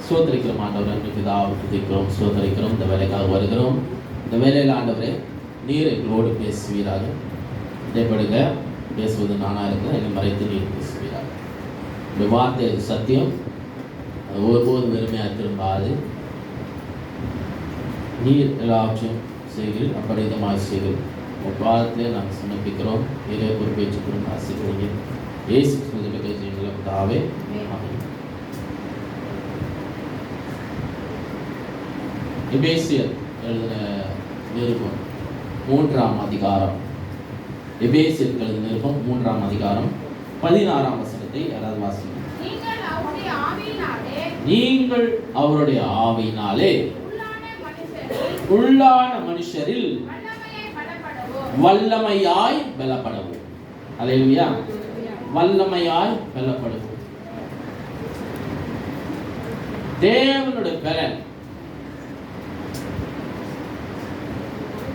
சோதரிக்கிறோம் ஆண்டவரே, அன்றைக்கு துதிக்கிறோம், சோதரிக்கிறோம். இந்த வேலைக்காக வருகிறோம். இந்த வேலையில் ஆண்டவரே நீர் எங்களோடு பேசுவீராக. இடைப்படுக பேசுவது நானாக இருக்கிறேன், என்னை மறைத்து நீர் பேசுவீராக. இந்த வார்த்தை அது சத்தியம், அது ஒருபோதும் வெறுமையாக திரும்பாது. நீர் எல்லாவற்றையும் செய்கிறீர், அப்படிதமாக செய்கிறீர். உங்கள் பாதத்திலே நாங்கள் சமர்ப்பிக்கிறோம். இதை பொறுப்பேற்றுக்கிறோம், ஆசைக்கிறீங்க. ஏசு கிறிஸ்துவின் தாவே ஆமென். எபேசியர் எழுதின நிருபம் 3ஆம் அதிகாரம். எபேசியர் எழுதின நிருபம் 3ஆம் அதிகாரம் 16ஆம் வசனத்தை யாராவது வாசிங்க. நீங்கள் அவருடைய ஆவியினாலே உள்ளான மனுஷரில் வல்லமையாய் பலப்படவும். அல்லேலூயா. வல்லமையாய் பலப்படவும். தேவனுடைய பலன்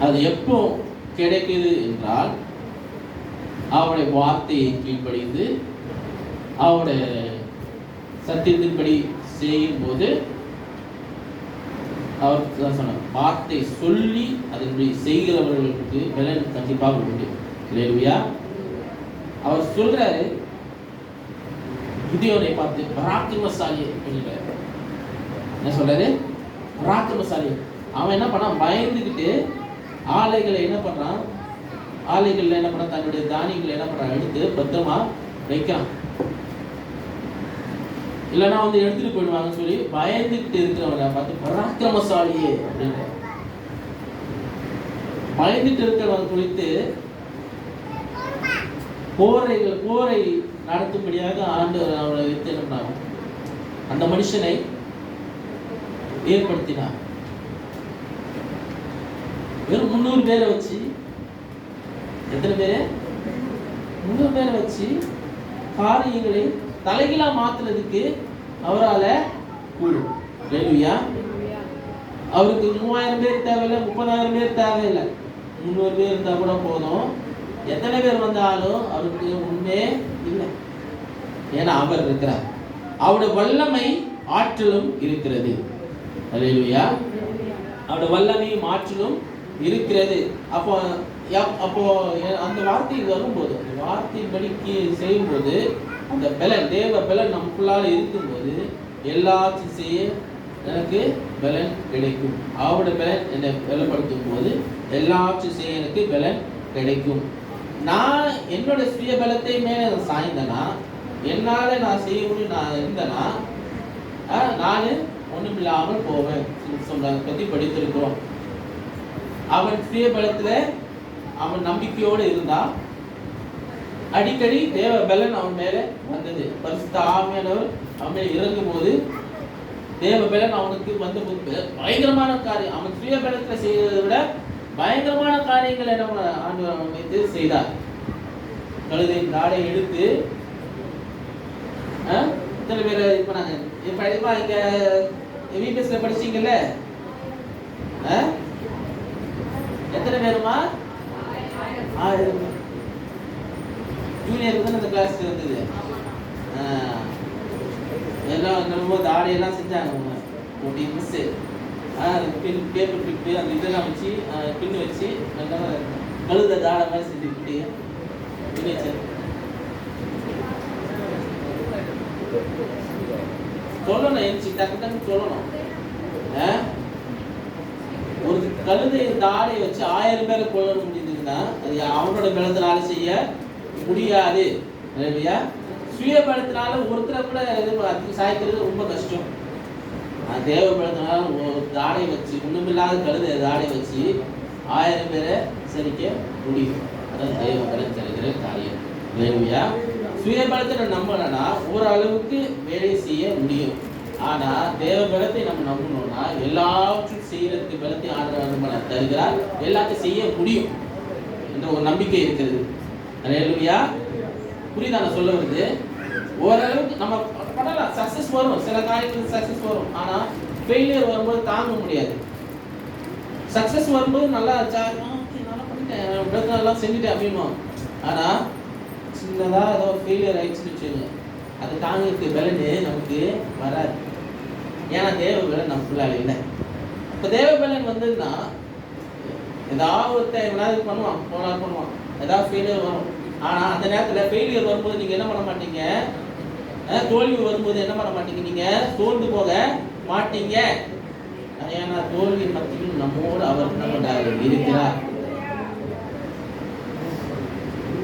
அது எப்போ கிடைக்குது என்றால், அவருடைய வார்த்தையை கீழ்ப்படிந்து அவருடைய சத்தியத்தின்படி செய்யும் போது, அவர் சொன்ன வார்த்தை சொல்லி அதன்படி செய்கிறவர்களுக்கு பலன் கண்டிப்பாக உண்டு. இல்லையா? அவர் சொல்றாரு, கிதியோனை பார்த்து பராக்கிரமசாலியை சொல்றாரு. என்ன சொல்றாரு? பராக்கிரமசாலி. அவன் என்ன பண்ணான்? பயந்துக்கிட்டு ஆலைகளை என்ன பண்றான்? ஆலைகள்ல என்ன பண்ண, தன்னுடைய தானியங்களை என்ன பண்றான்? எடுத்து பத்திரமா வைக்கிறான். இல்லைன்னா எடுத்துட்டு போயிடுவாங்கன்னு சொல்லி பயந்துகிட்டு இருக்கிறவங்க பார்த்து பராக்கிரமசாலியே அப்படின்னு பயந்துட்டு இருக்கிறவங்க குறித்து போரை நடத்தும்படியாக ஆண்டவர் அவனை வைத்து என்ன பண்ணாங்க? அந்த மனுஷனை ஏற்படுத்தினார். வெறும் 300 பேரை வச்சு, எத்தனை பேரு? 300 பேரை வச்சு காரியங்களை தலைகீழா மாத்துறதுக்கு அவரால் கூடும். அவருக்கு 3000 பேர் தேவையில்லை, 30,000 பேர் தேவையில்லை. 300 பேர் இருந்தா கூட போதும். எத்தனை பேர் வந்தாலும் அவருக்கு உண்மையே இல்லை. ஏன்னா அவர் இருக்கிறார். அவருடைய வல்லமை ஆற்றலும் இருக்கிறது. அல்லேலூயா. அவருடைய வல்லமையும் ஆற்றலும் இருக்கிறது. அப்போ அந்த வார்த்தை வரும்போது, அந்த வார்த்தையின்படி செய்யும்போது, அந்த பலன், தேவ பலன் நமக்குள்ளால இருக்கும்போது எல்லாத்தையும் செய்ய எனக்கு பலன் கிடைக்கும். அவருடைய பலன் என்னை பலப்படுத்தும் போது எல்லாத்தையும் செய்ய எனக்கு பலன் கிடைக்கும். நான் என்னோட சுய பலத்தை மேலே சாய்ந்தனா, என்னால நான் செய்ய முடியும் நான் இருந்தேன்னா, நான் ஒண்ணுமில்லாமல் போவேன் சொல்றதை பத்தி படித்திருக்கிறோம். அவன் சுய பலத்துல அவன் நம்பிக்கையோடு இருந்தா அடிக்கடி தேவ பலன் அவன் மேல வந்தது. பரிசுத்த ஆவியானவர் அவன் மேல இறங்கும் போது தேவ பலன் அவனுக்கு வந்த போது பயங்கரமான காரியம், அவன் சுய பலத்துல செய்வதை விட பயங்கரமான காரியங்கள் என்ன ஆண்டவர் அவன் வைத்து செய்தார். கழுதை நாடை எடுத்து இத்தனை பேர் இப்ப நாங்க இங்க வீட்டுல படிச்சீங்கல்ல, எத்தனை பேருமா? 1000. ஜூனியருக்கு தான் இந்த கிளாஸ் இருந்தது. எல்லாம் நம்ம தாடையெல்லாம் செஞ்சாங்க. போட்டி மிஸ்ஸு பேப்பர் பிட்டு அந்த இதெல்லாம் வச்சு பின்னு வச்சு கழுத தாடை மாதிரி செஞ்சு பிடி சொல்லணும். எரிச்சு டக்கு டக்கு சொல்லணும். ஒரு கழுதை தாடை வச்சு 1000 பேரை கொள்ள முடியுதுன்னா அது அவனோட பலத்தினால செய்ய முடியாது. இல்லையா? சுய பலத்தினால ஒருத்தரை கூட சாய்க்கிறது ரொம்ப கஷ்டம். தேவ பலத்தினால ஒரு தாடை வச்சு, ஒண்ணுமில்லாத கழுதை தாடை வச்சு 1000 பேரை சரிக்க முடியும். அதான் தேவ பலன் தருகிற காரியம். இல்லையா? சுய பலத்தை நம்பலன்னா ஓரளவுக்கு வேலை செய்ய முடியும். ஆனா தேவ பலத்தை நம்ம நம்பணும்னா எல்லாவற்றையும் செய்யறதுக்கு பலத்தை ஆண்டவர் தருகிறார். எல்லாத்தையும் செய்ய முடியும் என்ற ஒரு நம்பிக்கை இருக்கிறது. அல்லேலூயா. புரியுதா நான் சொல்ல வருது? ஓரளவுக்கு நம்ம பண்ணலாம், சக்சஸ் வரும், சில காரியங்களுக்கு சக்சஸ் வரும். ஆனா ஃபெயிலியர் வரும்போது தாங்க முடியாது. சக்சஸ் வரும்போது நல்லா நல்லா பண்ணிட்டேன், நல்லா செஞ்சுட்டேன் அப்படின்னு. ஆனா சின்னதா ஏதோ ஃபெயிலியர் ஆயிடுச்சுன்னு வச்சுக்கோங்க, அது தாங்கிறதுக்கு பலனு நமக்கு வராது. ஏன்னா தேவ பலன் நமக்குள்ளால இல்லை. இப்போ தேவ பலன் வந்ததுன்னா ஏதாவது ஒருத்தன் பண்ணுவான், போனால் பண்ணுவான், ஏதாவது ஃபெயிலியர் வரும். ஆனால் அந்த நேரத்தில் ஃபெயிலியர் வரும்போது நீங்கள் என்ன பண்ண மாட்டீங்க, தோல்வி வரும்போது என்ன பண்ண மாட்டீங்க, நீங்கள் சோர்ந்து போக மாட்டீங்க. ஏன்னா தோல்வி மத்தியில் நம்மோடு அவர் என்ன பண்றாரு, இருக்கிறார்.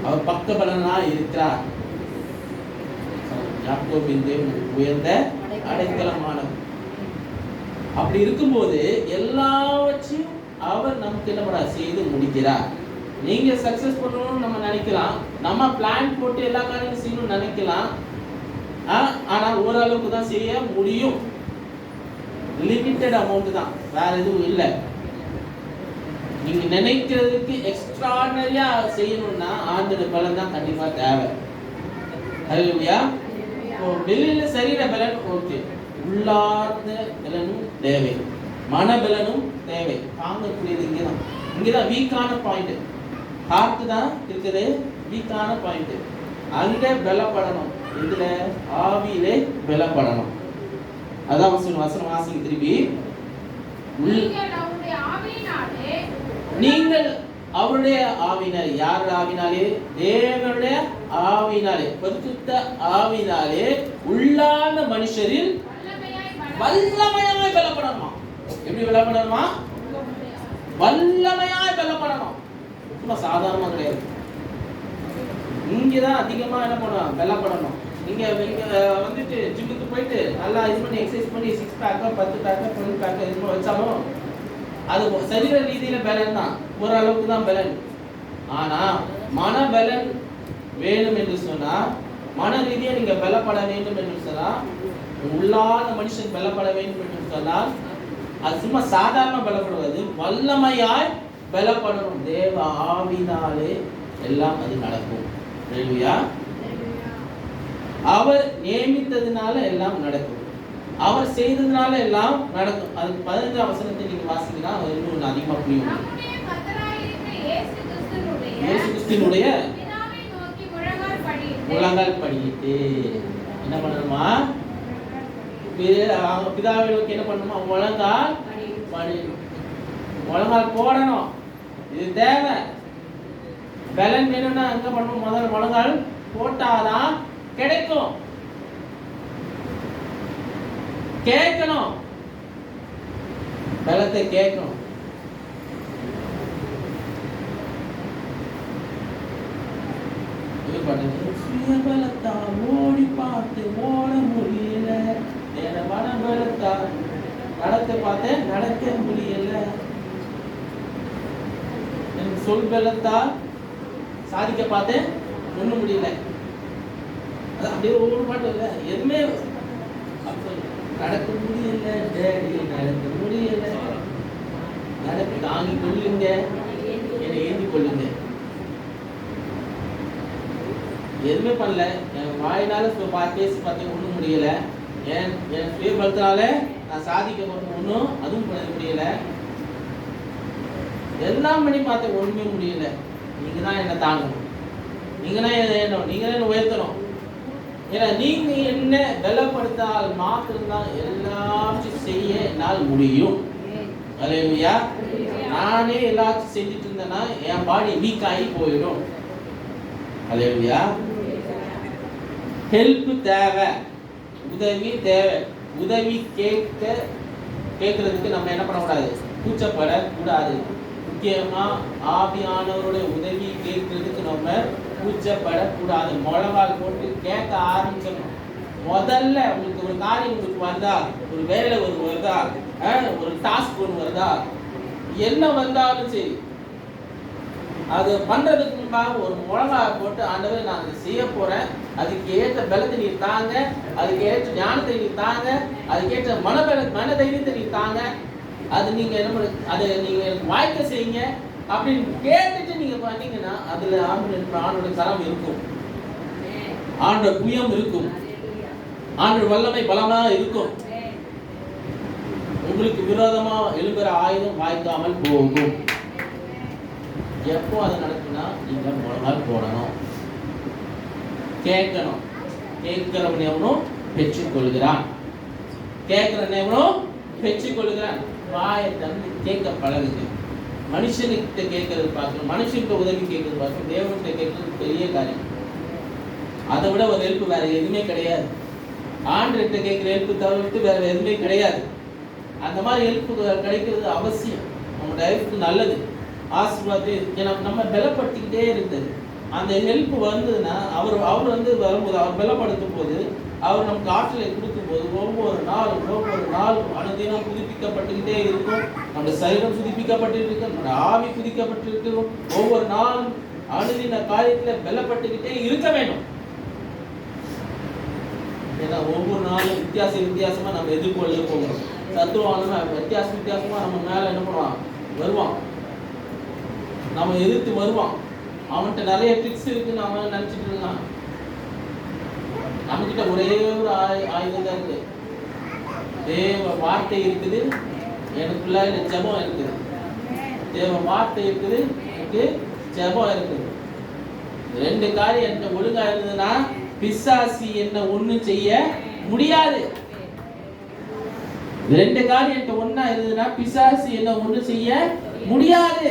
அவர் பக்க பலனா இருக்கிறார். யாக்கோபின் தேவன் உயர்ந்த அடைக்கலமானவர். அப்படி இருக்கும்போது எல்லாவற்றையும் அவர் நமக்கு என்ன பண்ண செய்து முடிக்கிறார். நீங்க சக்சஸ் பண்ணணும்னு நம்ம நினைக்கலாம், நம்ம பிளான் போட்டு எல்லா காரியங்களும் செய்யணும்னு நினைக்கலாம். ஆனா ஓரளவுக்கு தான் செய்ய முடியும். லிமிட்டட் அமௌண்ட் தான், வேற எதுவும் இல்லை. நீங்க நினைக்கிறதுக்கு எக்ஸ்ட்ராடனரியா செய்யணும்னா ஆண்டோட பலன் தான் கண்டிப்பா தேவை. ஹல்லேலூயா. வெளியில சரீர பலன் ஓகே, உள்ளார்ந்த பலனும் தேவை, மன பலனும் தேவை. தாங்கக்கூடியது இங்கதான் வீக்கான பாயிண்ட். ஹார்ட் தான் இருக்குது வீக்கான பாயிண்ட். அங்க பலப்படணும். இதுல ஆவியிலே பலப்படணும். அதான் வசனம் வாசிங்க திருப்பி. நீங்கள் அவருடைய ஆவினாலே, யாருடைய ஆவினாலே, தேவனுடைய ஆவினாலே, பரிசுத்த ஆவினாலே உள்ளான மனுஷரில் வல்லமையாய் பலப்படணுமா. எப்படி பலப்படணுமா? வல்லமையாய் பலப்படணும். சும்மா சாதாரணமா கிடையாது. இங்கதான் அதிகமா என்ன பண்ணுவாங்க, பலப்படணும். நீங்க வந்துட்டு ஜிம்முக்கு போயிட்டு நல்லா இது பண்ணி எக்ஸசைஸ் பண்ணி 6 பேக்கோ 10 பேக்கோ 12 பேக்கோ இது பண்ணி வச்சாலும் அது சரீர ரீதியில பலன் தான், ஓரளவுக்கு தான் பலன். ஆனா மன பலன் வேணும் என்று சொன்னா, மன ரீதியா நீங்க பலப்பட வேண்டும் என்று சொன்னா, உள்ளான மனுஷன் பலப்பட வேண்டும் என்று சொன்னால் அது சும்மா சாதாரண பலப்படுவது, வல்லமையாய் பலப்படணும். தேவ ஆவினாலே எல்லாம் அது நடக்கும். ஹல்லேலூயா. அவர் நியமித்ததுனால எல்லாம் நடக்கும், அவர் செய்ததுனால எல்லாம் நடக்கும். அது 15ஆம் வசனத்தை நீங்க வாசிங்கன்னா இன்னும் அதிகமா புரியும். இயேசு கிறிஸ்துவினுடைய முழங்கால் படியிட்டு என்ன பண்ணணுமா, பிதாவை நோக்கி என்ன பண்ணணுமா, முழங்கால் படிக்கணும், முழங்கால் போடணும். இது தேவை. பலன் வேணும்னா எங்க பண்ணணும், முதல்ல முழங்கால் போட்டாதான் கிடைக்கும். கேட்கணும், பலத்தை கேட்கணும். இது பண்ணுங்க. சுய பலத்தா ஓடி பார்த்து ஓட முடியல, மன பலத்தா நடக்க பார்த்து நடக்க முடியல, சொல் பலத்தா சாதிக்க பார்த்து ஒண்ணும் முடியல. அப்படியே ஒவ்வொரு பாட்டும் இல்லை, எதுவுமே நடக்க முடியல, டேடி நடக்க முடியல, நடக்க தாங்கி கொள்ளுங்க, என்னை ஏந்தி கொள்ளுங்க. எதுவுமே பண்ணல, என் வாயினால பேசி பார்த்தேன் ஒன்றும் முடியல, என் சுய பலத்தினால நான் சாதிக்க போறேன் ஒன்றும் அதுவும் பண்ண முடியல, எல்லாம் பண்ணி பார்த்தேன் ஒண்ணுமே முடியல. நீங்க தான் என்ன தாங்கணும், நீங்க தான் என்ன நீங்க தான் என்ன உயர்த்தணும். ஏன்னா நீங்க என்ன பலப்படுத்தால் மாத்திரம்தான் எல்லாத்தையும் செய்ய என்னால் முடியும். ஹல்லேலூயா. நானே எல்லாத்தையும் செஞ்சுட்டு இருந்தேன்னா என் பாடி வீக் ஆகி போயிடும். ஹல்லேலூயா. ஹெல்ப் தேவை, உதவி தேவை. உதவி கேட்கறதுக்கு நம்ம என்ன பண்ணக்கூடாது, கூச்சப்படக்கூடாது. முக்கியமா ஆவியானவருடைய உதவி கேட்கறதுக்கு நம்ம கூச்சப்படக்கூடாது. முழங்கால் போட்டு கேட்க ஆரம்பிச்சணும். முதல்ல உங்களுக்கு ஒரு காரியம் உங்களுக்கு வருதா, ஒரு வேலை வருதா, ஒரு டாஸ்க் ஒன்று வருதா, என்ன வந்தாலும் சரி அது பண்றதுக்கு முன்பாக ஒரு முழங்கால் போட்டு, ஆண்டவரே நான் அதை செய்ய போறேன், அதுக்கு ஏற்ற பலத்தை நீ தாங்க, அதுக்கு ஏற்ற ஞானத்தை நீ தாங்க, அதுக்கேற்ற மன தைரியத்தை நீ தாங்க, அது நீங்க என்ன அதை நீங்க வாய்க்க செய்யுங்க அப்படின்னு கேட்டுட்டு நீங்க பண்ணீங்கன்னா அதுல ஆண்டோட கரம் இருக்கும், ஆண்டோட புயம் இருக்கும், ஆண்டோட வல்லமை பலமா இருக்கும். உங்களுக்கு விரோதமா எழும்புற ஆயுதம் வாய்க்காமல் போகும். எப்போ அது நடக்குன்னா நீங்க முழங்கால் போடணும், கேட்கணும். கேட்கிறவன் எவனும் பெற்றுக் கொள்கிறான். கேட்கிறவனும் பெற்றுக் கொள்கிறான். வாயை தந்து கேட்க பழகுங்க. மனுஷனுக்கிட்ட கேட்கறது பார்க்கணும், மனுஷன்கிட்ட உதவி கேட்கறது பார்க்கணும், தேவன்கிட்ட கேட்கறது பெரிய காரியம். அதை விட ஒரு ஹெல்ப் வேற எதுவுமே கிடையாது. ஆண்டவர்கிட்ட கேட்கிற ஹெல்ப் தவிர்த்து வேற எதுவுமே கிடையாது. அந்த மாதிரி ஹெல்ப் கிடைக்கிறது அவசியம், நம்ம லைஃப்க்கு நல்லது, ஆசீர்வாதம். நம்ம பலப்படுத்திக்கிட்டே இருந்தது. அந்த ஹெல்ப் வந்ததுன்னா அவர் வந்து வரும்போது, அவர் பலப்படுத்தும் போது, அவர் நமக்கு ஆற்றலை கொடுக்கும் போது ஒவ்வொரு நாளும் அனுதினம் புதுப்பிக்கப்பட்டுக்கிட்டே இருக்கும். நம்முடைய சரீரம் புதுப்பிக்கப்பட்டு இருக்கும், நம்முடைய ஆவி புதுப்பிக்கப்பட்டிருக்கும். ஒவ்வொரு நாளும் அனுதின காரியத்தில் பலப்பட்டுக்கிட்டே இருக்க வேண்டும். ஏன்னா ஒவ்வொரு நாளும் வித்தியாசமா நம்ம எதிர்கொள்ள போகிறோம். சத்துருவான வித்தியாசமா நம்ம மேல என்ன பண்ணுவான், வருவான், நம்ம எதிர்த்து வருவான். அவன்கிட்ட நிறைய ட்ரிக்ஸ் இருக்குன்னு அவன் நினைச்சிட்டு இருக்கான். நம்மகிட்ட ஒரே ஒரு ஆயுதம் தான் இருக்கு, தேவ வார்த்தை இருக்குது, எனக்குள்ள ஜெபம் இருக்குது. தேவ வார்த்தை இருக்குது, எனக்கு ஜெபம் இருக்குது. ரெண்டு காரியம் என்கிட்ட ஒழுங்கா இருந்ததுன்னா பிசாசி என்ன ஒண்ணும் செய்ய முடியாது. ரெண்டு காரியம் என்கிட்ட ஒண்ணா இருந்ததுன்னா பிசாசி என்ன ஒண்ணும் செய்ய முடியாது.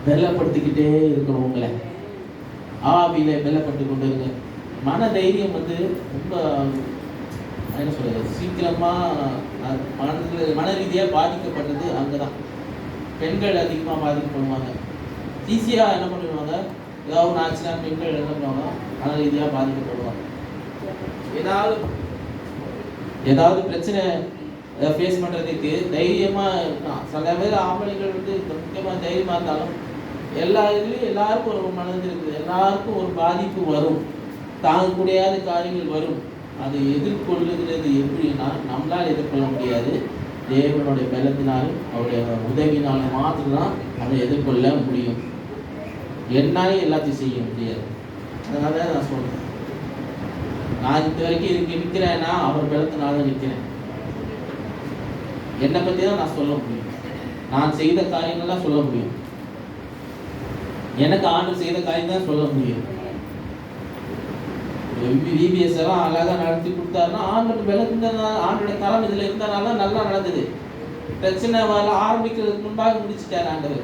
பலப்படுத்திக்கிட்டே இருக்கணும், உங்களை ஆவியில பலப்பட்டு கொண்டு இருங்க. மன தைரியம் வந்து ரொம்ப என்ன சொல்றது, சீக்கிரமா மன ரீதியாக பாதிக்கப்பட்டது அங்கதான். பெண்கள் அதிகமாக பாதிக்கப்படுவாங்க, ஈஸியா என்ன பண்ணிடுவாங்க, ஏதாவது ஒன்று ஆச்சுன்னா பெண்கள் என்ன பண்ணுவாங்க, மன ரீதியாக பாதிக்கப்படுவாங்க. ஏதாவது பிரச்சனை ஃபேஸ் பண்றதுக்கு தைரியமா இருக்கலாம். சில பேர் ஆம்பளைகள் வந்து முக்கியமா தைரியமா இருந்தாலும் எல்லா இதுலயும் எல்லாருக்கும் ஒரு மனது இருக்குது, எல்லாருக்கும் ஒரு பாதிப்பு வரும், தாங்கக்கூடிய காரியங்கள் வரும். அதை எதிர்கொள்ளுகிறது எப்படின்னா நம்மளால் எதிர்கொள்ள முடியாது, தேவனுடைய பலத்தினாலும் அவருடைய உதவினாலும் மாத்திரம்தான் அதை எதிர்கொள்ள முடியும். என்னாலே எல்லாத்தையும் செய்ய முடியாது. அதனால நான் சொல்றேன், நான் இது வரைக்கும் இங்கே நிற்கிறேன்னா அவர் பலத்தினால நிற்கிறேன். என்னை பற்றி தான் நான் சொல்ல முடியும், நான் செய்த காரியங்கள்லாம் சொல்ல முடியும், எனக்கு ஆண்டு செய்த காரியம் தான் சொல்ல முடியும். விபிஎஸ் எல்லாம் அழகா நடத்தி கொடுத்தாருன்னா ஆண்டோட விளக்குனா, ஆண்டோட கரம் இதுல இருந்தனால நல்லா நடந்தது. பிரச்சனை வர ஆரம்பிக்கிறதுக்கு முன்பாக முடிச்சுட்டாரு ஆண்டவர்,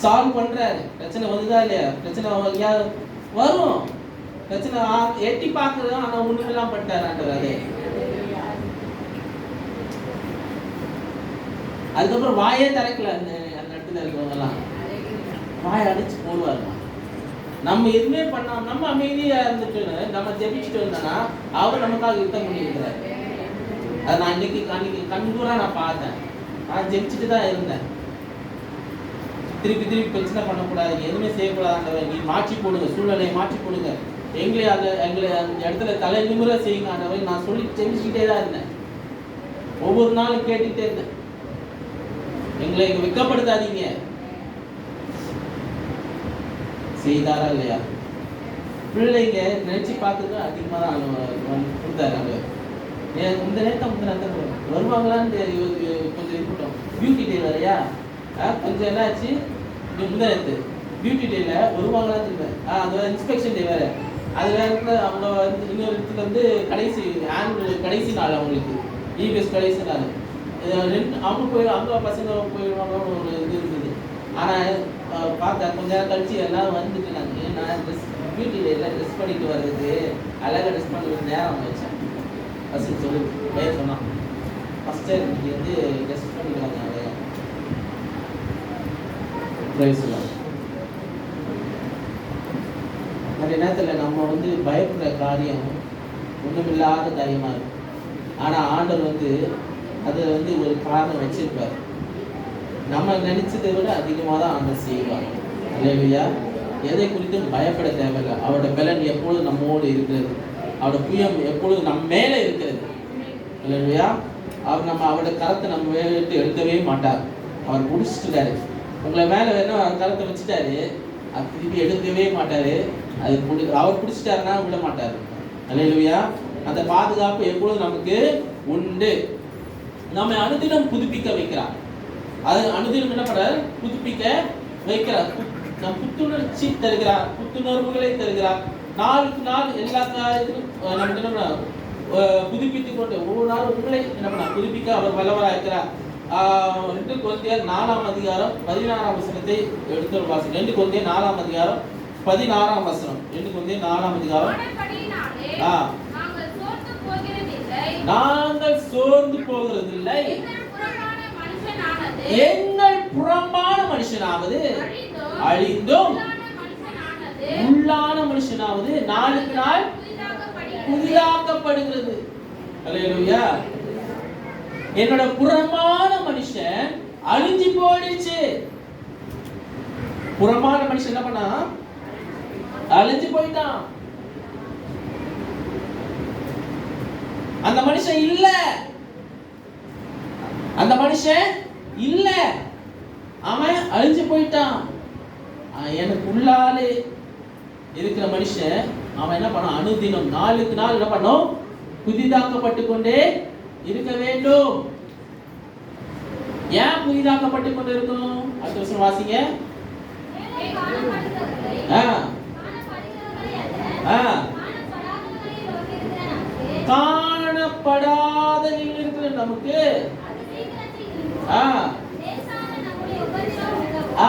சால்வ் பண்றாரு. பிரச்சனை வந்துதா இல்லையா, பிரச்சனை வரும், பிரச்சனை எட்டி பார்க்கறது, ஆனா ஒண்ணுமெல்லாம் பண்ணிட்டாரு ஆண்டவர். அதே அதுக்கப்புறம் வாயே திறக்கல, அந்த இடத்துல இருக்கவங்க எல்லாம் வாயை அடிச்சு போடுவாருமா. நம்ம எதுவுமே பண்ணாம நம்ம அமைதியா இருந்துட்டு நம்ம ஜெபிச்சுட்டு இருந்தோம்னா அவர் நமக்காக யுத்தம் பண்ணியிருக்கிறார். அதை நான் இன்னைக்கு கண்கூரா நான் பார்த்தேன். நான் ஜெபிச்சுட்டு தான் இருந்தேன். திருப்பி பிரச்சனை பண்ணக்கூடாது, எதுவுமே செய்யக்கூடாது, நீ மாற்றி போடுங்க, சூழ்நிலையை மாற்றி போடுங்க, எங்களை அந்த இடத்துல தலை நிமிர செய்யுங்க ஆண்டவரை நான் சொல்லி ஜெபிச்சுக்கிட்டே தான் இருந்தேன். ஒவ்வொரு நாளும் கேட்டுக்கிட்டே இருந்தேன், எங்களை இங்க வெட்கப்படுத்தாதீங்க. செய்தாரா இல்லையா? பிள்ளைங்க நினைச்சு பார்த்துட்டு அதிகமாக தான் கொடுத்தாரு. இந்த நேரத்தை வருவாங்களான்னு கொஞ்சம் இருக்கட்டும். பியூட்டி டே வரையா கொஞ்சம் என்னாச்சு, முந்தினத்து பியூட்டி டேல வருவாங்களான்னு இருந்தேன். அந்த இன்ஸ்பெக்ஷன் டே வேற, அதுல இருந்து அவங்க வந்து இன்னொரு இடத்துல வந்து கடைசி நாள் அவங்களுக்கு இபிஎஸ் கடைசி நாள். அவங்க பசங்க போயிடுவாங்கன்னு ஒரு இது இருந்தது. ஆனால் பார்த்தா கொஞ்ச நேரம் கழிச்சு எல்லாம் வந்துட்டு நான் பியூட்டி டேல ட்ரெஸ் பண்ணிட்டு வர்றதுக்கு அழகாக ட்ரெஸ் பண்ண நேரம் வச்சேன். பசங்க சொல்லி பேர் சொன்னான், ஃபஸ்ட்டு இன்னைக்கு வந்து ட்ரெஸ் பண்ணிட்டு வந்தாங்க. நிறைய நேரத்தில் நம்ம வந்து பயப்படுற காரியம் ஒன்றுமில்லாத காரியமாக இருக்கும். ஆனால் ஆண்டவர் வந்து அதை வந்து ஒரு காரணம் வச்சிருப்பார். நம்ம நினைச்சதை விட அதிகமாக தான் ஆண்டவர் செய்வார். அல்லேலூயா. எதை குறித்தும் பயப்பட தேவையில்லை. அவரோட பலன் எப்பொழுதும் நம்மோடு இருக்கிறது, அவரோட புயம் எப்பொழுதும் நம்ம மேலே இருக்கிறது. அல்லேலூயா. அவரோட கரத்தை நம்ம விட்டு எடுக்கவே மாட்டார். அவர் பிடிச்சிட்டாரு, உங்களை மேலே வேணும் கரத்தை வச்சுட்டாரு, அது திருப்பி எடுக்கவே மாட்டாரு. அது அவர் பிடிச்சிட்டாருன்னா விட மாட்டார். அல்லேலூயா. அந்த பாதுகாப்பு எப்பொழுதும் நமக்கு உண்டு. நம்ம அனுதினம் புதுப்பிக்க வைக்கிறார். அது அனுதினம் என்ன பண்றார், புதுப்பிக்க வைக்கிறார். புத்துணர்ச்சி தருகிறார், புத்துணர்வுகளை தருகிறார். நாளுக்கு நாள் எல்லா காரியத்திலும் நமக்கு என்ன புதுப்பித்துக் கொண்டு ஒவ்வொரு நாளும் உங்களை என்ன பண்ண புதுப்பிக்க அவர் வல்லவராக இருக்கிறார். 2 கொரிந்தியர் 4ஆம் அதிகாரம் 16ஆம் வசனத்தை எடுத்து வாசிங்க. 2 கொரிந்தியர் 4ஆம் அதிகாரம் 16ஆம் வசனம். 2 கொரிந்தியர் 4ஆம் அதிகாரம். நாங்கள் சோர்ந்து போகிறதில்லை, எங்கள் புறம்பான மனுஷனாவது அழிந்தும் உள்ளான மனுஷனாவது நாளுக்கு நாள் புதிதாக்கப்படுகிறது. அல்லேலூயா. என்னோட புறமான மனுஷன் அழிஞ்சு போயிடுச்சு. புறமான மனுஷன் என்ன பண்ணா? அழிஞ்சு போயிட்டான். அந்த மனுஷன் இல்ல, அந்த மனுஷன் இல்ல, அவன் அழிஞ்சு போயிட்டான். எனக்கு உள்ளாலே இருக்கிற மனுஷன் அவன் என்ன பண்ண? அனுதினம் நாளுக்கு நாள் என்ன பண்ணும்? புதிதாக்கப்பட்டு கொண்டே இருக்க வேண்டும். ஏன் புதிதாக்கப்பட்டு கொண்டு இருக்கணும்? அடுத்த வருஷம் வாசிங்க. காணப்படாத நிலையில் இருக்கிற நமக்கு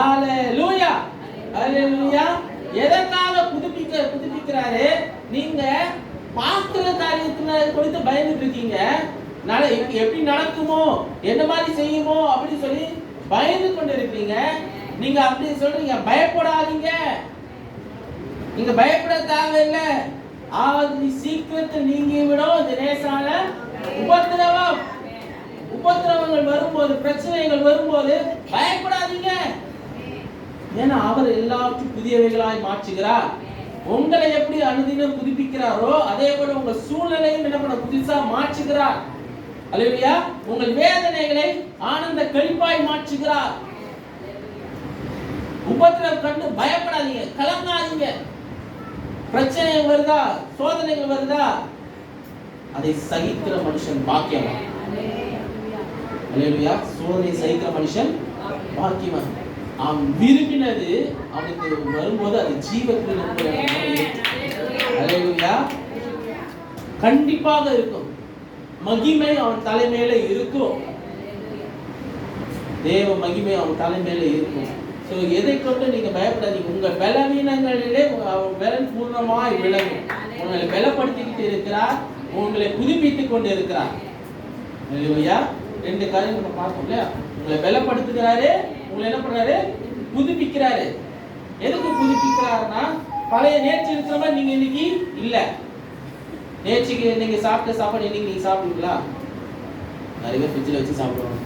அல்லேலூயா, அல்லேலூயா. எதற்காக புதுப்பிக்கிறாரு? நீங்க பார்க்கிற காரியத்துல குறித்து பயந்துட்டு இருக்கீங்க. எப்படி நடக்குமோ, என்ன மாதிரி செய்யுமோ அப்படின்னு சொல்லி பயந்து கொண்டு இருக்கீங்க. நீங்க அப்படி சொல்றீங்க, பயப்படாதீங்க. நீங்க பயப்பட தேவையில்லை. ஆதி சீக்கிரத்தில் நீங்கி விடும் இந்த லேசான உபத்திரவங்கள் வரும்போது, பிரச்சனைகள் வரும்போது பயப்படாதீங்க. ஏன்னா அவர் எல்லாத்தையும் புதியவைகளாய் மாற்றுகிறார். உங்களை எப்படி அனுதினம் புதுப்பிக்கிறாரோ அதே போல உங்க சூழ்நிலையும் என்ன பண்ண புதுசா மாற்றுகிறார். அல்லேலூயா. உங்கள் வேதனைகளை ஆனந்த களிப்பாய் மாற்றுகிறார். உபத்திரவம் கண்டு பயப்படாதீங்க, கலங்காதீங்க. பிரச்சனை வருதா, சோதனைகள் வருதா, அதை சகிக்கிற மனுஷன் பாக்கியவான். அல்லேலூயா. சோதனை சகிக்கிற மனுஷன் பாக்கியவான். அவன் விரும்பினது அவனுக்கு வரும்போது அது ஜீவத்தில் அல்லேலூயா கண்டிப்பாக இருக்கும். மகிமை அவன் தலைமையில இருக்கும். தேவ மகிமை அவன் தலைமையில இருக்கும். சோ எதை கொண்டு நீங்க பயப்படாதீங்க. உங்க பலவீனங்களிலே பலன் பூர்ணமாய் விளங்கும். உங்களை பலப்படுத்திக்கிட்டு இருக்கிறார், உங்களை புதுப்பித்துக் கொண்டு இருக்கிறார். அல்லேலூயா. 2 காரியம் நம்ம பார்த்தோம் இல்லையா? உங்களை பலப்படுத்துகிறாரு, உங்களை என்ன பண்றாரு? புதுப்பிக்கிறாரு. எதுக்கு புதுப்பிக்கிறாருன்னா, பழைய நேற்று இருக்கிற மாதிரி நீங்க இன்னைக்கு இல்ல. நேற்றுக்கு நீங்க சாப்பிட்ட சாப்பாடு இன்னைக்கு நீங்க சாப்பிடுவீங்களா? நிறைய பேர் ஃப்ரிட்ஜில் வச்சு சாப்பிடுவாங்க.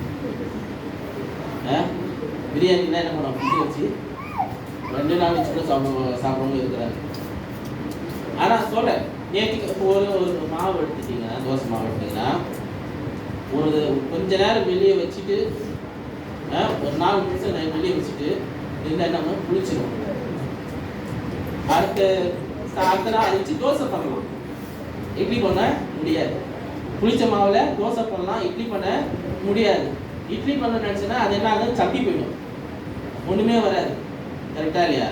பிரியாணினா என்ன பண்ணுவோம்? ஃப்ரிட்ஜில் வச்சு 2 நாள் வச்சு கூட சாப்பிடுவவங்க இருக்கிறாங்க. ஆனா சொல்ல நேற்றுக்கு ஒரு மாவு எடுத்துட்டீங்கன்னா, தோசை மாவு எடுத்தீங்கன்னா ஒரு கொஞ்ச நேரம் வெளியே வச்சுட்டு ஒரு 4 நிமிஷம் வெளியே வச்சுட்டு இருந்தா நம்ம புளிச்சிடும். அடுத்த நாள் அதை வச்சு தோசை பண்ணலாம், இட்லி பண்ண முடியாது. புளிச்ச மாவுல தோசை பண்ணலாம், இட்லி பண்ண முடியாது. இட்லி பண்ண நினைச்சுன்னா அது என்ன ஆகும்? சப்பி போயிடும், ஒண்ணுமே வராது. கரெக்டா இல்லையா?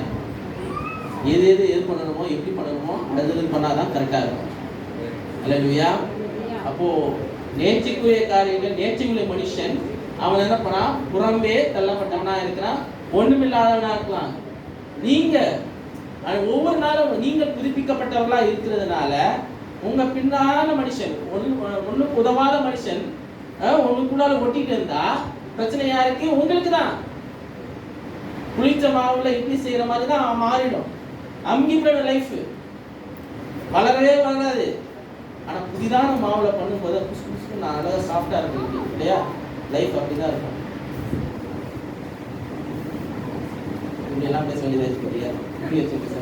எது பண்ணணுமோ, எப்படி பண்ணணுமோ அது பண்ணாதான் கரெக்டா இருக்கும். அல்லேலூயா. அப்போ நேர்ச்சிக்குரிய காரியங்கள், நேர்ச்சிக்குரிய மனுஷன் அவன் என்ன பண்ணா? புறம்பே தள்ளப்பட்டவனா இருக்கிறான், ஒண்ணுமில்லாதவனா இருக்கலாம். நீங்க ஒவ்வொரு நாளும் நீங்க புதுப்பிக்கப்பட்டவர்களா இருக்கிறதுனால உங்க பின்னால மனுஷன் ஒண்ணுக்கு உதவாத மனுஷன் உங்களுக்குள்ளால ஒட்டிட்டு இருந்தா பிரச்சனை யாருக்கு? உங்களுக்கு தான். புளிச்ச மாவுல இட்லி செய்யற மாதிரி தான் மாறிடும். அங்கிப்பட லைஃப் வளரவே வளராது. ஆனா புதிதான மாவுல பண்ணும்போது புசு புசு அழகா சாஃப்டா இருக்கு இல்லையா? லைஃப் அப்படிதான் இருக்கும். இப்படி எல்லாம் பேச வேண்டியதாச்சு இல்லையா? இப்படி வச்சு பேச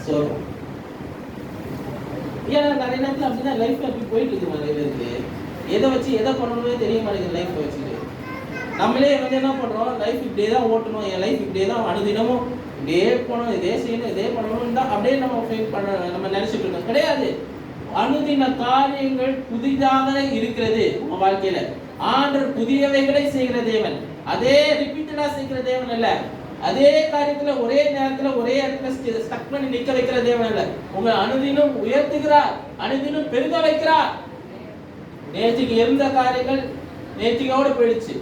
சொல்றோம். ஏன்னா நிறைய நேரத்தில் அப்படிதான் லைஃப்ல அப்படி போயிட்டு இருக்கு. நிறைய பேருக்கு எதை வச்சு எதை பண்ணணும்னே தெரிய மாட்டேங்குது. லைஃப் வச்சுட்டு நம்மளே என்ன பண்றோம்? லைஃப் இப்படியே தான் ஓட்டணும், என் லைஃப் இப்படியே தான், அனுதினமும் இப்படியே போகணும், இதே செய்யணும், இதே பண்ணணும் தான் அப்படியே நம்ம ஃபீல் பண்ண நம்ம நினைச்சிட்டு இருக்கோம். கிடையாது. அனுதின காரியங்கள் புதிதாக இருக்கிறது உங்க வாழ்க்கையில. ஆண்டவர் புதியவைகளை செய்கிற தேவன், அதே ரிப்பீட்டடா செய்கிற தேவன் அல்ல. அதே காரியத்துல ஒரே நேரத்துல ஒரே இடத்துல ஸ்டக் பண்ணி நிக்க வைக்கிற தேவன் அல்ல. உங்க அனுதினம் உயர்த்துகிறார், அனுதினம் பெருக வைக்கிறார். நேற்றுக்கு இருந்த காரியங்கள் நேற்றுக்கோட போயிடுச்சு.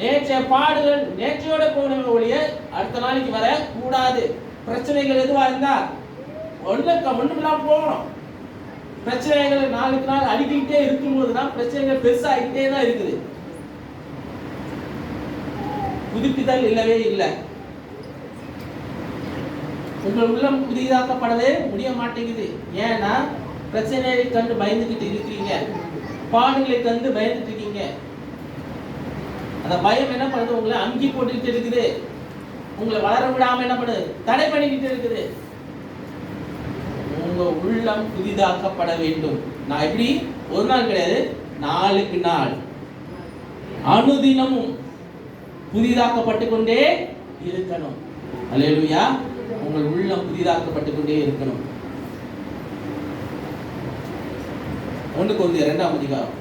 நேற்றைய பாடுகள் நேற்றையோட போகணும் ஒழிய அடுத்த நாளைக்கு வர கூடாது. பிரச்சனைகள் எதுவா இருந்தா ஒண்ணுமில்லாம போகணும். பிரச்சனைகள் நாளுக்கு நாள் அடிக்கிட்டே இருக்கும்போது தான் பிரச்சனைகள் பெருசாகிட்டே தான் இருக்குது. புதுப்பித்தல் இல்லவே இல்லை. உங்கள் உள்ளம் புதிதாக்கப்படவே முடிய மாட்டேங்குது. ஏன்னா பிரச்சனைகளை கண்டு பயந்துகிட்டு இருக்கிறீங்க, பாடுகளை கண்டு பயந்துட்டு இருக்கீங்க. அந்த பயம் என்ன பண்ணுது? உங்களை அங்கி போட்டுக்கிட்டு இருக்குது, உங்களை வளர விடாம என்ன பண்ணுது? தடை பண்ணிக்கிட்டு இருக்குது. உங்க உள்ளம் புதிதாக்கப்பட வேண்டும். நான் எப்படி? ஒரு நாள் கிடையாது, நாளுக்கு நாள் அனுதினமும் புதிதாக்கப்பட்டு கொண்டே இருக்கணும். அல்லேலூயா. உங்கள் உள்ளம் புதிதாக்கப்பட்டு கொண்டே இருக்கணும். 1 கொரிந்தியர் 2ஆம் அதிகாரம்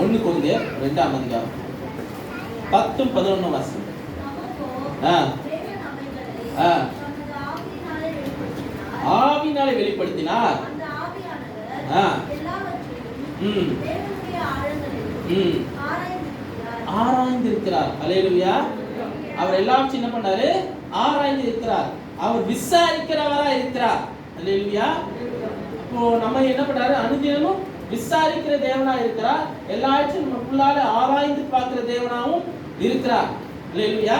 1 கொரிந்தியர் 2ஆம் அதிகாரம் 10-11 வசனம். ஆவியினாலே வெளிப்படுத்தினார். ஆராய்ந்திருக்கிறார். அல்லேலூயா. அவர் எல்லாம் என்ன பண்ணாரு? ஆராய்ந்து இருக்கிறார். அவர் விசாரிக்கிறவரா இருக்கிறார். அல்லேலூயா. அப்போ நம்ம என்ன பண்றாரு? அனுதினமும் விசாரிக்கிற தேவனா இருக்கிறார். எல்லாத்தையும் நமக்குள்ளால ஆராய்ந்து பார்க்கிற தேவனாவும் இருக்கிறார். அல்லேலூயா.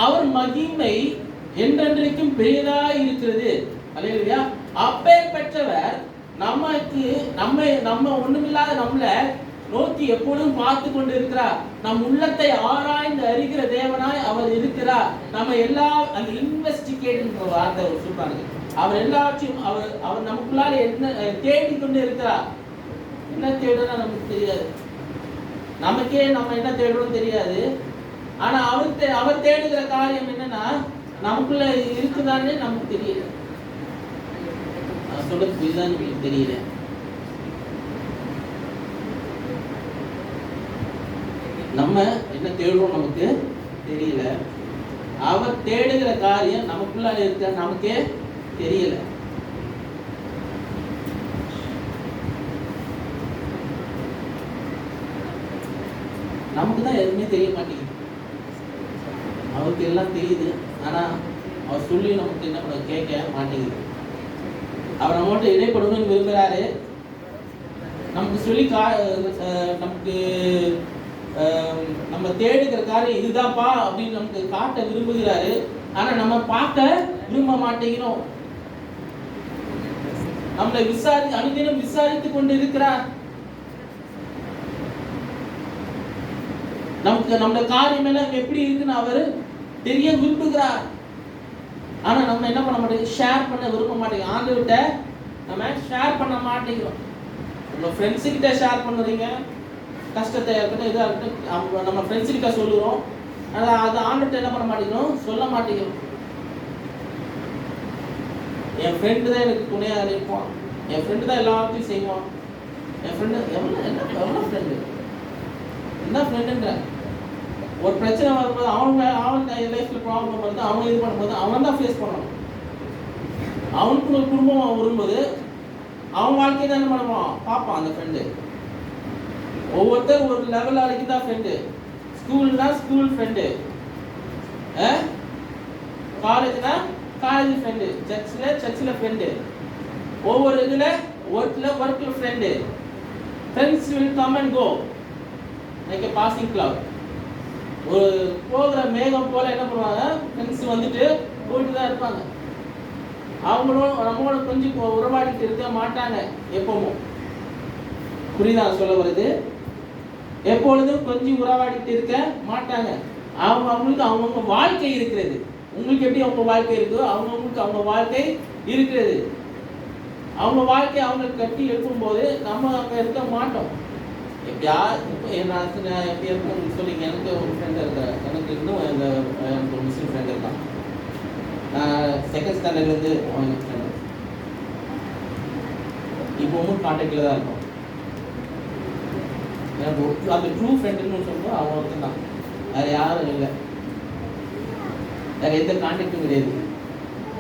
அவர் மகிமை என்றென்றைக்கும் பெரியதாய் இருக்கிறது. அல்லேலூயா. அப்பேற்பட்டவர் நம்ம ஒண்ணுமில்லாத நம்மள நோக்கி எப்பொழுதும் பார்த்து கொண்டு இருக்கிறார். நம் உள்ளத்தை ஆராய்ந்து அறிகிற தேவனாய் அவர் இருக்கிறார். நம்ம எல்லா அந்த இன்வெஸ்டிகேட்ன்ற வார்த்தை சொல்றாங்க. அவர் எல்லாத்தையும் அவர் நமக்குள்ளால என்ன தேடி கொண்டு இருக்கிறார். என்ன தேடுறா நமக்கு தெரியாது. நமக்கே நம்ம என்ன தேடுறோம் தெரியாது. ஆனா அவர் தேடுகிற காரியம் என்னன்னா நமக்குள்ள இருக்குதான்னு நமக்கு தெரியல. சொல்ல புரியுதான் உங்களுக்கு தெரியல. நம்ம என்ன தேடுறோம் நமக்கு தெரியல. அவர் தேடுகிற காரியம் நமக்குள்ள இருக்க நமக்கே தெரியல. நமக்கு தான் எதுவுமே தெரிய மாட்டேங்குது. அவருக்கு எல்லாம் தெரியுது. ஆனா அவர் சொல்லி நமக்கு என்ன பண்ண கேட்க மாட்டேங்குது. அவர் நம்மகிட்ட இடைப்படணும்னு விரும்புகிறாரு. நமக்கு சொல்லி நமக்கு நம்ம தேடுகிற காரியம் இதுதான்ப்பா அப்படின்னு நமக்கு காட்ட விரும்புகிறாரு. ஆனா நம்ம பார்க்க விரும்ப மாட்டேங்கிறோம். நம்மளை அனுதினம் விசாரித்துக் கொண்டு இருக்கிறார். நமக்கு நம்ம காரியம் எல்லாம் எப்படி இருக்குன்னு அவர் தெரிய விரும்புகிறார். ஆனா நம்ம என்ன பண்ண மாட்டேங்க? ஷேர் பண்ண விரும்ப மாட்டேங்க. ஆண்டவர்கிட்ட நம்ம ஷேர் பண்ண மாட்டேங்கிறோம். உங்க ஃப்ரெண்ட்ஸு கிட்ட ஷேர் பண்ணுறீங்க, கஷ்டத்தை இருக்கட்டும் இதாக இருக்கட்டும், நம்ம ஃப்ரெண்ட்ஸு கிட்ட சொல்லுறோம். ஆனால் அது ஆண்டவர்கிட்ட என்ன பண்ண மாட்டேங்கிறோம்? சொல்ல மாட்டேங்கிறோம். என் ஃப்ரெண்டு தான் எனக்கு துணையாக இருப்பான், என் ஃப்ரெண்டு தான் எல்லாத்தையும் செய்வான், என் ஃப்ரெண்டு எவ்வளோ ஃப்ரெண்டு என்ன ஃப்ரெண்டுன்ற ஒரு பிரச்சனை வரும்போது அவன் லைஃப்ல ப்ராப்ளம் வருது, அவன் இது பண்ணும்போது அவன் தான் ஃபேஸ் பண்ணணும். அவனுக்கு ஒரு குடும்பம் வரும்போது அவன் வாழ்க்கையை தான் என்ன பண்ணுவான் பார்ப்பான். அந்த ஃப்ரெண்டு ஒவ்வொருத்தர் ஒரு லெவல் வரைக்கும் தான் ஃப்ரெண்டு. ஸ்கூல்னா ஸ்கூல் ஃப்ரெண்டு, காலேஜ்னா காலேஜ் ஃப்ரெண்டு, சர்ச்சில் ஃப்ரெண்டு, ஒவ்வொரு இதில் ஒர்க்கில் friend. Friends will come and go like a passing cloud. ஒரு போகிற மேகம் போல என்ன பண்ணுவாங்க? ஃப்ரெண்ட்ஸ் வந்துட்டு போயிட்டு தான் இருப்பாங்க. அவங்களும் நம்மளோட கொஞ்சம் உறவாடிட்டு இருக்க மாட்டாங்க எப்பவும். புரியுதா சொல்ல வருது? எப்பொழுதும் கொஞ்சம் உறவாடிட்டு இருக்க மாட்டாங்க. அவங்களுக்கு அவங்கவுங்க வாழ்க்கை இருக்கிறது. உங்களுக்கு எப்படி அவங்க வாழ்க்கை இருக்கோ அவங்கவுங்களுக்கு அவங்க வாழ்க்கை இருக்கிறது. அவங்க வாழ்க்கையை அவங்களுக்கு கட்டி எழுப்பும்போது நம்ம அங்கே இருக்க மாட்டோம். எப்படியா இப்போ நான் எப்படி இருக்கும் சொல்லிங்க. எனக்கு ஒரு ஃப்ரெண்டு இருக்கார். எனக்கு இன்னும் எனக்கு ஒரு முஸ்லீம் ஃப்ரெண்டு இருக்கான். செகண்ட் ஸ்டாண்டர்ட்லேருந்து அவன் ஃப்ரெண்டு இப்போவும் கான்டாக்டில் தான் இருக்கும். எனக்கு அந்த ட்ரூ ஃப்ரெண்டுன்னு சொல்லும்போது அவன் ஒருத்தன் தான், வேறு யாரும் இல்லை. வேறு எந்த கான்டாக்டும் கிடையாது.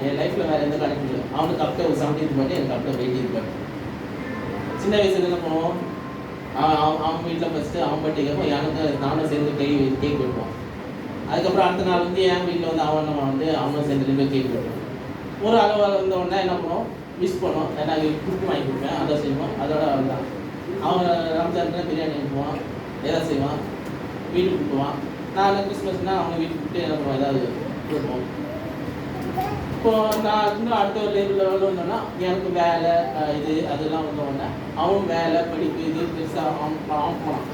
என் லைஃப்பில் வேறு எந்த கான்டாக்டும் இல்லை. அவனுக்கு அப்டே ஒரு 17th பர்த்டே, எனக்கு அப்டே 18th பர்த்டே. சின்ன வயசுல என்ன பண்ணுவோம், அவன் வீட்டில் ஃபஸ்ட்டு அவன் பர்த்டே கேட்போம், எனக்கு நானும் சேர்ந்து கேக் வெட்டுவோம். அதுக்கப்புறம் அடுத்த நாள் வந்து என் வீட்டில் வந்து அவனும் சேர்ந்து 2 கேக் வெட்டுவோம். ஒரு அளவு வந்த உடனே என்ன பண்ணுவோம், மிஸ் பண்ணோம். எனக்கு குக்கு வாங்கி கொடுப்பேன், அதை செய்வோம். அதோட அவன்தான் அவன் ரம்ஜான் பிரியாணி அனுப்புவான், எதாவது செய்வான், வீட்டுக்கு கூப்பிடுவான். நான் கிறிஸ்மஸ்னால் அவனை வீட்டுக்கு கூப்பிட்டு என்ன பண்ணுவோம், ஏதாவது கொடுப்போம். இப்போது நான் இன்னும் அடுத்த ஒரு லெவலில் வந்தோன்னா எனக்கு வேலை அதெல்லாம் வந்தோடனே அவன் வேலை படிப்பு இது பெருசாக அவன் போனான்.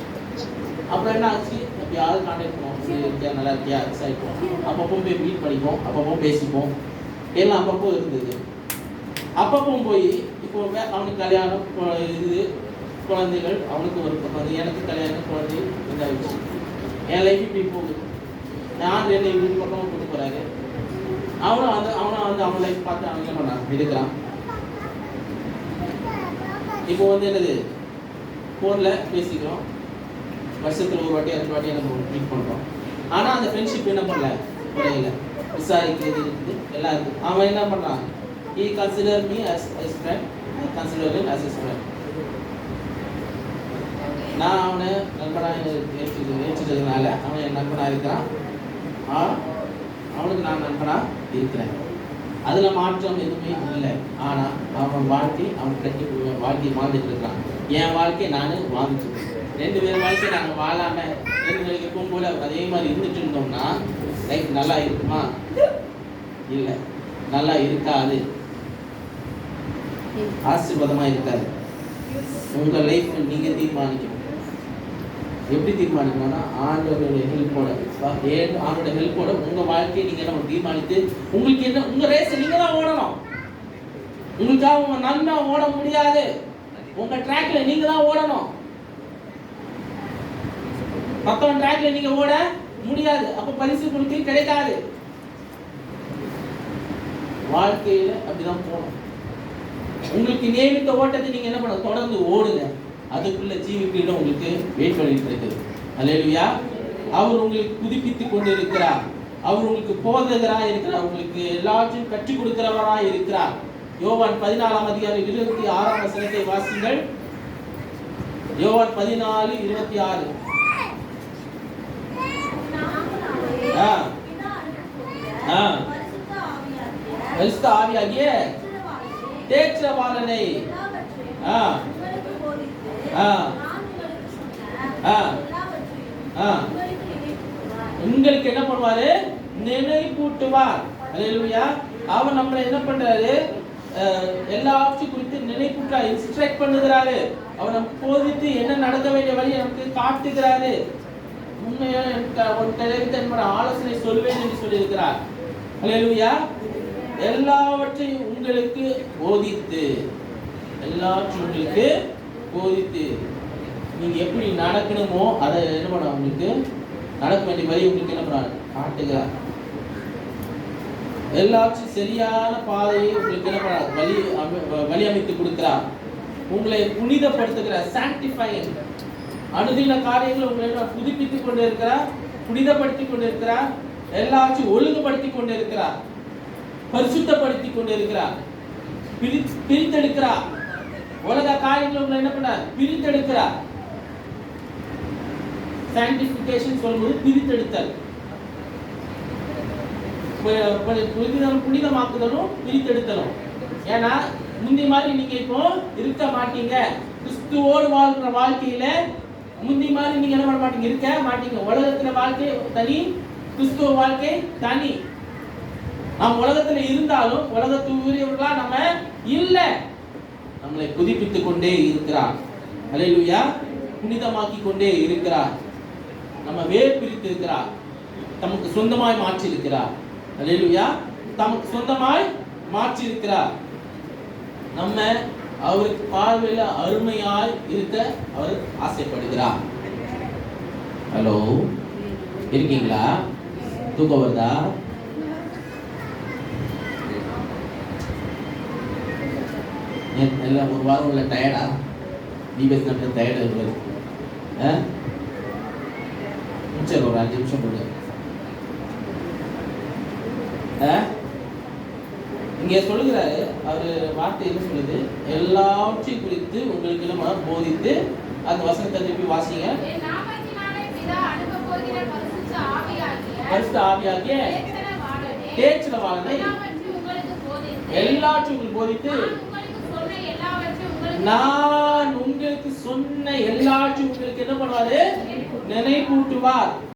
அப்புறம் என்ன ஆச்சு, எப்பயாவது கான்டாக்ட் பண்ணுவோம், இருக்கியா நல்லா இருக்கியா விசாரிப்போம். அப்பப்போ போய் மீட் பண்ணிப்போம், அப்பப்போ பேசிப்போம். எல்லாம் அப்பப்போ இருந்தது. அப்பப்போ போய் இப்போ அவனுக்கு கல்யாணம் குழந்தைகள், அவனுக்கு ஒரு குழந்தை, எனக்கு கல்யாணம் குழந்தை இதாகிடுச்சு. என் லைஃப் இப்படி போகுது. நான் என்னை வீட்டு பக்கமாக கூட்டு போகிறாரு. அவனும் அவன் லைஃப் பார்த்து அவன் என்ன பண்ணான், எடுக்கிறான். இப்போ என்னது, ஃபோனில் பேசிக்கிறோம். வருஷத்தில் ஒரு வாட்டி 2 வாட்டி நம்ம மீட் பண்ணுறோம். ஆனால் அந்த ஃப்ரெண்ட்ஷிப் என்ன பண்ணல, குறையில. விசாரிக்கிறது இருக்குது, எல்லாம் இருக்குது. அவன் என்ன பண்ணுறான், he consider me as his friend, I consider him as his friend. நான் அவனை நண்பனாக ஏற்றுக்கிறதுனால அவன் என் நண்பனாக இருக்கிறான், அவனுக்கு நான் நண்பனாக இருக்கிறேன். அதில் மாற்றம் எதுவுமே இல்லை. ஆனால் அவன் அவன் கட்டி வாழ்க்கையை வாழ்ந்துட்டு இருக்கிறான். என் வாழ்க்கையை நான் வாழ்ந்துட்டு இருக்கேன். 2 பேர் வாழ்க்கையை நாங்கள் வாழாமல் 2 பேருக்கு போகும்போது அதே மாதிரி இருந்துட்டு இருந்தோம்னா லைஃப் நல்லா இருக்குமா? இல்லை, நல்லா இருக்காது, ஆசீர்வாதமாக இருக்காது. உங்கள் லைஃப் நீங்கள் தீர்மானிக்கணும். எப்படி தீர்மானிக்கணும்னா ஆண்டவருடைய ஹெல்ப்போட, ஆண்டோட ஹெல்ப்போட உங்கள் வாழ்க்கையை நீங்கள் என்ன தீர்மானித்து, உங்களுக்கு என்ன உங்கள் ரேஸை நீங்கள் தான் ஓடணும். உங்களுக்காக உங்கள் நண்பன் ஓட முடியாது. உங்கள் ட்ராக்ல நீங்கள் தான் ஓடணும். மற்றவன் ட்ராக்ல நீங்கள் ஓட முடியாது. அப்போ பரிசு உங்களுக்கு கிடைக்காது. வாழ்க்கையில் அப்படிதான் போகணும். உங்களுக்கு நியமித்த ஓட்டத்தை நீங்க என்ன பண்ண, தொடர்ந்து ஓடுங்க. அதுக்குள்ள ஜீவிக்கிடம் உங்களுக்கு வெயிட் பண்ணிட்டு இருக்குது. அல்லேலூயா. அவர் உங்களுக்கு புதுப்பித்துக் கொண்டு இருக்கிறார். அவர் உங்களுக்கு போதகராக இருக்கிறார். உங்களுக்கு எல்லாத்தையும் கற்றுக் கொடுக்கிறவராக இருக்கிறார். யோவான் 14ஆம் அதிகாரம் 26ஆம் வசனத்தை வாசிங்கள். யோவான் 14:26. பரிசுத்த ஆவியாகிய தேற்றவாளனை உங்களுக்கு என்ன பண்ணுவாரு, நினைப்பூட்டுவார். அல்லேலூயா. அவர் நம்மளை என்ன பண்றாரு, எல்லாவற்றையும் குறித்து நினைப்பூட்டார், இன்ஸ்ட்ரக்ட் பண்ணுகிறாரு. அவர் நமக்கு போதித்து என்ன நடக்க வேண்டிய வழி நமக்கு காட்டுகிறாரு. உண்மையான ஒரு தலைவர் ஆலோசனை சொல்வேன் என்று சொல்லியிருக்கிறார். அல்லேலூயா. எல்லாவற்றையும் உங்களுக்கு போதித்து, எல்லாவற்றையும் உங்களுக்கு போதித்து நீங்க எப்படி நடக்கணுமோ அதை என்ன பண்ண, உங்களுக்கு நடக்க வேண்டிய வழி உங்களுக்கு என்ன பண்ண காட்டுகிறார். எல்லாவற்றையும் சரியான பாதையை உங்களுக்கு என்ன பண்ண வழி அமைத்து கொடுக்கிறார். உங்களை புனிதப்படுத்துகிறார், சாங்டிஃபைங். அனுதின காரியங்களை உங்களை புதுப்பித்துக் கொண்டு இருக்கிறார், புனிதப்படுத்திக் கொண்டு இருக்கிறார், எல்லாவற்றையும் ஒழுங்குபடுத்திக் கொண்டு இருக்கிறார், பரிசுத்தப்படுத்திக் கொண்டு இருக்கிறார், பிரித்தெடுக்கிறார். உலக காரியங்களை உங்களை என்ன பண்ண பிரித்தெடுக்கிறார். சாங்டிஃபிகேஷன் சொல்லும்போது பிரித்தெடுத்தல், புனிதமாக்குதலும் பிரித்தெடுத்தலும். ஏன்னா முந்தி மாதிரி நீங்க இப்போ இருக்க மாட்டீங்க. கிறிஸ்துவோடு வாழ்கிற வாழ்க்கையில முந்தி மாதிரி நீங்க என்ன பண்ண மாட்டீங்க, இருக்க மாட்டீங்க. உலகத்துல வாழ்க்கை தனி, கிறிஸ்துவ வாழ்க்கை தனி. நாம் உலகத்துல இருந்தாலும் உலகத்துக்குரியவர்களா நம்ம இல்ல. நம்மளை புதுப்பித்துக் கொண்டே இருக்கிறார். அல்லேலூயா. புனிதமாக்கி கொண்டே இருக்கிறார். நம்ம வேர் பிரித்து இருக்கிறார். தமக்கு சொந்தமாய் மாற்றி இருக்கிறார். அல்லேலூயா. தமக்கு சொந்தமாய் மாற்றி இருக்கிறார். நம்ம அவருக்கு பார்வையில அருமையாய் இருக்க அவர் ஆசைப்படுகிறார். ஹலோ, இருக்கீங்களா? தூக்கம் வருதா? எல்லாம் ஒரு வாரம் உள்ள டயர்டா? நீ பேசின டயர்டு இருப்பது. சரி, ஒரு 5 நிமிஷம் போடு. இங்கே சொல்லுகிறாரு அவரு வார்த்தை என்ன சொல்லுது, எல்லாவற்றையும் குறித்து உங்களுக்கு என்ன போதித்து. அந்த வசனத்தை திருப்பி வாசிங்க. பரிசுத்த ஆவியாகிய தேற்றரவாளனை எல்லாவற்றையும் உங்களுக்கு போதித்து, நான் உங்களுக்கு சொன்ன எல்லாவற்றையும் உங்களுக்கு என்ன பண்ணுவாரு, நினைவூட்டுவார்.